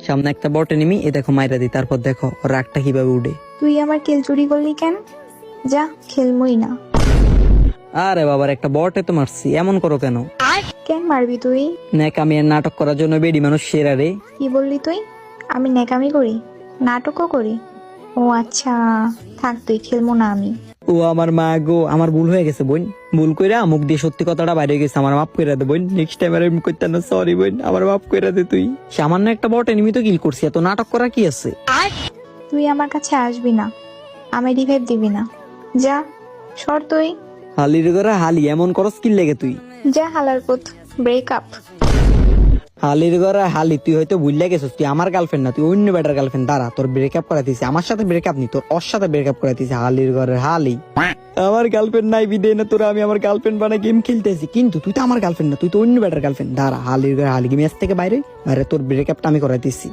সামনে একটা বট এনিমি, এ দেখো মাইরা দি, তারপর দেখো ওর রাগটা কিভাবে উঠে। তুই আমার কিল চুরি করলি কেন? যা, খেলমই না। আরে বাবার একটা বটে তো মারছি, এমন করো কেন? কেন মারবি তুই? ন্যাকামি আর নাটক করার জন্য বেডি মানুষ সেরা রে। কি বললি তুই? আমি ন্যাকামি করি, নাটকও করি? ও আচ্ছা, থাক তুই, খেলবো না আমি। ও আমার মা গো, আমার ভুল হয়ে গেছে বোন, ভুল কইরা মুখ দিয়ে সত্যি কথাটা বাইরে গেছে, আমার মাফ কইরা দে বোন, নেক্সট টাইম আর এরকম করতে না, সরি বোন, আমার মাফ কইরা দে তুই। সামান্য একটা বট এনিমি তো কিল করছি, এত নাটক করা কি আছে? তুই আমার কাছে আসবি না, আমি রিভাইভ দিবি না। যা, সর তুই। হালির ঘরে হালি, এমন করস কি লেগে তুই? যা হালার পুত, ব্রেকআপ। হালির ঘরে হালি, তুই হয়তো ভুললে গেছিস, তুই আমার গার্লফ্রেন্ড না, তুই অন্য বেটার গার্লফ্রেন্ড। দাঁড়া, তোর ব্রেকআপ করা দিছি, আমার সাথে ব্রেকআপ নি, তোর ওর সাথে ব্রেকআপ করা দিছি। হালির ঘরের হালি, আমার গার্লফ্রেন্ড নাই বিদে না তোরা, আমি আমার গার্লফ্রেন্ড বানাই গেম খেলতেছি, কিন্তু তুই তো আমার গার্লফ্রেন্ড না, তুই তো অন্য বেটার গার্লফ্রেন্ড। দাঁড়া, হালির ঘরে হালি, ম্যাচ থেকে বাইরে বাইরে, তোর ব্রেকআপটা আমি করাই দিছি।